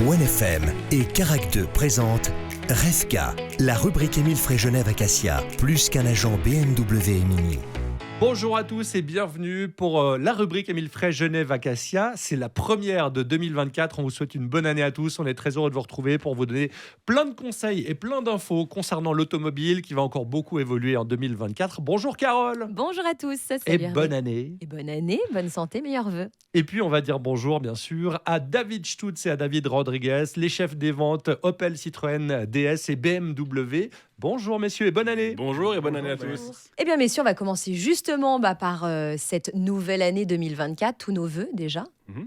OneFM et Carac 2 présentent Revka, la rubrique Émile Frey Genève Acacia, plus qu'un agent BMW et Mini. Bonjour à tous et bienvenue pour la rubrique Émile Frey Genève Acacia. C'est la première de 2024. On vous souhaite une bonne année à tous. On est très heureux de vous retrouver pour vous donner plein de conseils et plein d'infos concernant l'automobile qui va encore beaucoup évoluer en 2024. Bonjour Carole. Bonjour à tous. Salut Et Hervé. bonne année. Et bonne année, bonne santé, meilleurs vœux. Et puis on va dire bonjour bien sûr à David Stutz et à David Rodriguez, les chefs des ventes Opel, Citroën, DS et BMW. Bonjour messieurs et bonne année. Bonjour et bonne année à tous. Eh bien messieurs, on va commencer justement par cette nouvelle année 2024, tous nos vœux déjà.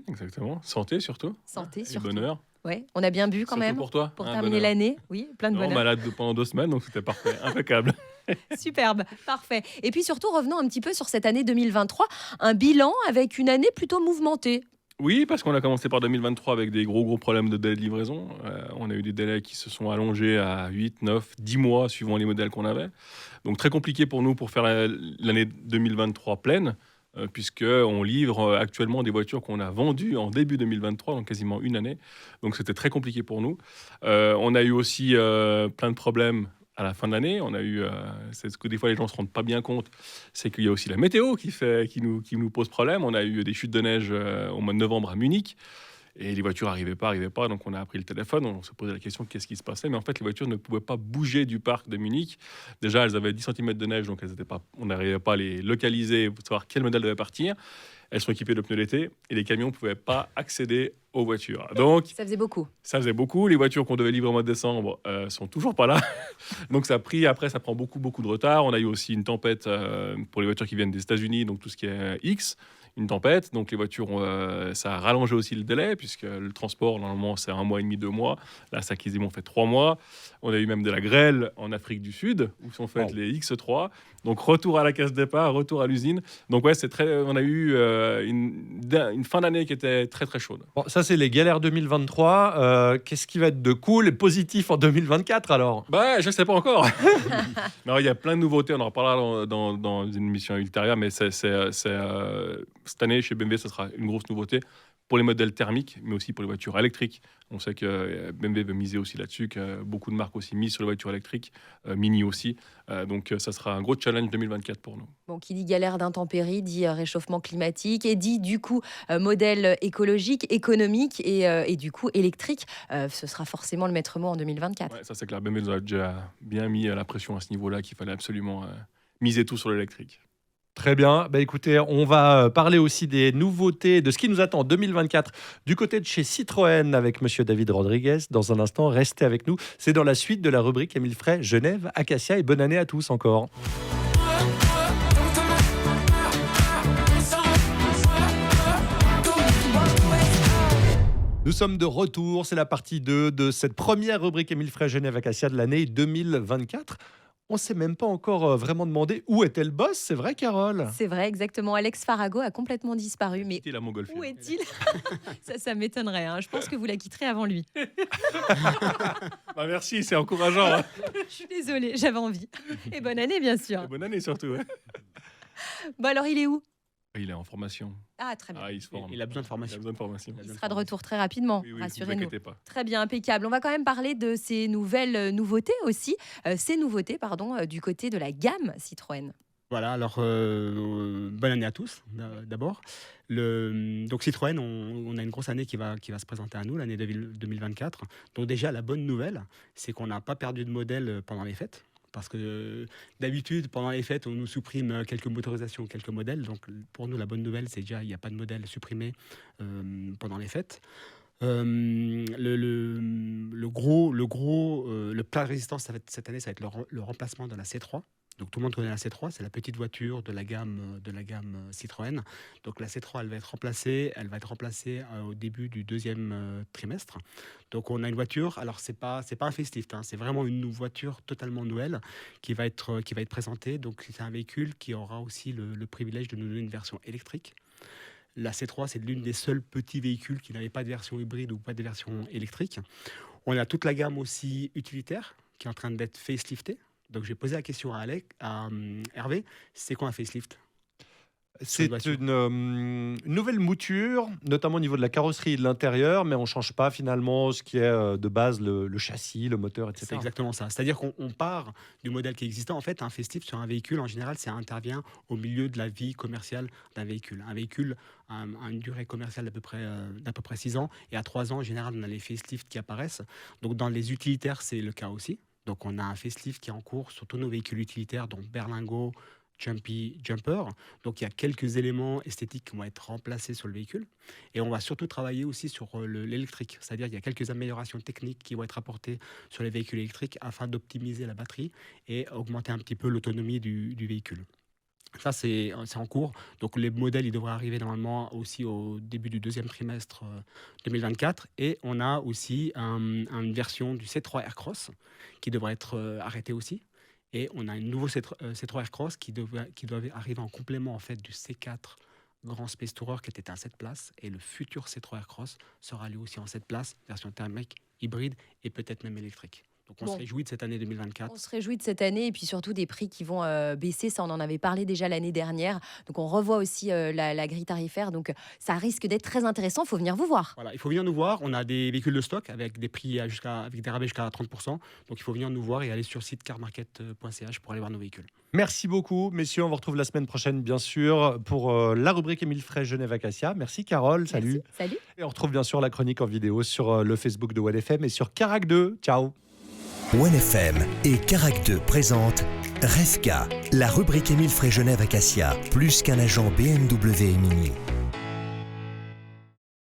Exactement. Santé surtout. Santé Et surtout. bonheur. Ouais, on a bien bu quand Surtout même pour toi. pour Hein, terminer bonheur. l'année. Oui, plein de Non, bonheur. malade pendant 2 semaines, donc c'était parfait. Impeccable. Superbe, parfait. Et puis surtout, revenons un petit peu sur cette année 2023, un bilan avec une année plutôt mouvementée. Oui, parce qu'on a commencé par 2023 avec des gros problèmes de délai de livraison. On a eu des délais qui se sont allongés à 8, 9, 10 mois suivant les modèles qu'on avait. Donc très compliqué pour nous pour faire l'année 2023 pleine, puisqu'on livre actuellement des voitures qu'on a vendues en début 2023, donc quasiment une année. Donc c'était très compliqué pour nous. On a eu aussi plein de problèmes à la fin de l'année. On a eu, c'est ce que des fois les gens ne se rendent pas bien compte, c'est qu'il y a aussi la météo qui nous pose problème. On a eu des chutes de neige au mois de novembre à Munich. Et les voitures n'arrivaient pas. Donc on a pris le téléphone, on se posait la question qu'est-ce qui se passait. Mais en fait, les voitures ne pouvaient pas bouger du parc de Munich. Déjà, elles avaient 10 cm de neige, donc on n'arrivait pas à les localiser pour savoir quel modèle devait partir. Elles sont équipées de pneus d'été et les camions ne pouvaient pas accéder aux voitures. Donc, Ça faisait beaucoup. ça faisait beaucoup. Les voitures qu'on devait livrer au mois de décembre sont toujours pas là. Donc ça prend beaucoup de retard. On a eu aussi une tempête pour les voitures qui viennent des États-Unis, donc tout ce qui est X. Une tempête, donc les voitures, ça a rallongé aussi le délai, puisque le transport, normalement, c'est 1 mois et demi, 2 mois. Là, ça a quasiment fait 3 mois. On a eu même de la grêle en Afrique du Sud, où sont faites les X3. Donc, retour à la case départ, retour à l'usine. Donc, ouais, on a eu une fin d'année qui était très chaude. Bon, ça c'est les galères 2023. Qu'est-ce qui va être de cool et positif en 2024 alors? Bah, je sais pas encore. Non, il y a plein de nouveautés. On en reparlera dans une émission ultérieure, mais cette année chez BMW, ce sera une grosse nouveauté pour les modèles thermiques, mais aussi pour les voitures électriques. On sait que BMW veut miser aussi là-dessus, que beaucoup de marques aussi misent sur les voitures électriques, Mini aussi. Donc, ça sera un gros challenge 2024 pour nous. Bon, qui dit galère d'intempéries, dit réchauffement climatique et dit du coup modèle écologique, économique et du coup électrique. Ce sera forcément le maître mot en 2024. Ouais, ça, c'est clair. BMW nous a déjà bien mis la pression à ce niveau-là, qu'il fallait absolument miser tout sur l'électrique. Très bien. Bah, écoutez, on va parler aussi des nouveautés, de ce qui nous attend en 2024 du côté de chez Citroën avec Monsieur David Rodriguez. Dans un instant, restez avec nous. C'est dans la suite de la rubrique Émile Frey Genève Acacia et bonne année à tous encore. Nous sommes de retour, c'est la partie 2 de cette première rubrique Émile Frey Genève Acacia de l'année 2024. On ne s'est même pas encore vraiment demandé où était le boss, c'est vrai Carole? C'est vrai, exactement. Alex Farago a complètement disparu. Mais Et la montgolfière. où est-il? Ça m'étonnerait. Hein. Je pense que vous la quitterez avant lui. Bah, merci, c'est encourageant. Hein. Je suis désolée, j'avais envie. Et bonne année, bien sûr. Et bonne année surtout. Ouais. Bon, alors, il est où? Il est en formation. Ah, très bien. Il se forme. Il a besoin de Il a formation. besoin de formation. Il sera de retour très rapidement, Oui, ne vous rassurez-nous. inquiétez pas. Très bien, impeccable. On va quand même parler de ces nouvelles nouveautés aussi, du côté de la gamme Citroën. Voilà, alors bonne année à tous d'abord. Donc Citroën, on a une grosse année qui va se présenter à nous, l'année 2024. Donc déjà, la bonne nouvelle, c'est qu'on n'a pas perdu de modèle pendant les fêtes. Parce que d'habitude, pendant les fêtes, on nous supprime quelques motorisations, quelques modèles. Donc pour nous, la bonne nouvelle, c'est déjà il n'y a pas de modèle supprimé pendant les fêtes. Le plat de résistance cette année, ça va être le remplacement de la C3. Donc tout le monde connaît la C3, c'est la petite voiture de la gamme Citroën. Donc la C3, elle va être remplacée au début du deuxième trimestre. Donc on a une voiture, alors c'est pas un facelift, hein, c'est vraiment une voiture totalement nouvelle qui va être présentée. Donc c'est un véhicule qui aura aussi le privilège de nous donner une version électrique. La C3, c'est l'une des seuls petits véhicules qui n'avait pas de version hybride ou pas de version électrique. On a toute la gamme aussi utilitaire qui est en train d'être faceliftée. Donc j'ai posé la question à Hervé, c'est quoi un facelift? C'est innovation. une nouvelle mouture, notamment au niveau de la carrosserie et de l'intérieur, mais on ne change pas finalement ce qui est de base le châssis, le moteur, C'est etc. exactement ça. C'est-à-dire qu'on part du modèle qui existait. En fait, un festif sur un véhicule, en général, ça intervient au milieu de la vie commerciale d'un véhicule. Un véhicule a une durée commerciale d'à peu près 6 ans. Et à 3 ans, en général, on a les facelifts qui apparaissent. Donc, dans les utilitaires, c'est le cas aussi. Donc, on a un facelift qui est en cours sur tous nos véhicules utilitaires, dont Berlingo, Jumpy, Jumper. Donc, il y a quelques éléments esthétiques qui vont être remplacés sur le véhicule. Et on va surtout travailler aussi sur l'électrique. C'est-à-dire qu'il y a quelques améliorations techniques qui vont être apportées sur les véhicules électriques afin d'optimiser la batterie et augmenter un petit peu l'autonomie du véhicule. Ça, c'est en cours. Donc, les modèles, ils devraient arriver normalement aussi au début du deuxième trimestre 2024. Et on a aussi une version du C3 Aircross qui devrait être arrêtée aussi. Et on a un nouveau C3 Aircross qui doit arriver en complément en fait, du C4 Grand Space Tourer qui était à 7 places. Et le futur C3 Aircross sera lui aussi en 7 places, version thermique, hybride et peut-être même électrique. Donc on se réjouit de cette année 2024. On se réjouit de cette année et puis surtout des prix qui vont baisser. Ça, on en avait parlé déjà l'année dernière. Donc on revoit aussi la grille tarifaire. Donc ça risque d'être très intéressant. Il faut venir vous voir. Voilà, il faut venir nous voir. On a des véhicules de stock avec des prix avec des rabais jusqu'à 30%. Donc il faut venir nous voir et aller sur le site carmarket.ch pour aller voir nos véhicules. Merci beaucoup, messieurs. On vous retrouve la semaine prochaine, bien sûr, pour la rubrique Émile Frey Genève Acacia. Merci, Carole. Salut. Merci. Salut. Et on retrouve bien sûr la chronique en vidéo sur le Facebook de OneFM et sur Carac 2. Ciao. OneFM et Carac 2 présentent Resca, la rubrique Émile Frey Genève Acacia, plus qu'un agent BMW et Mini.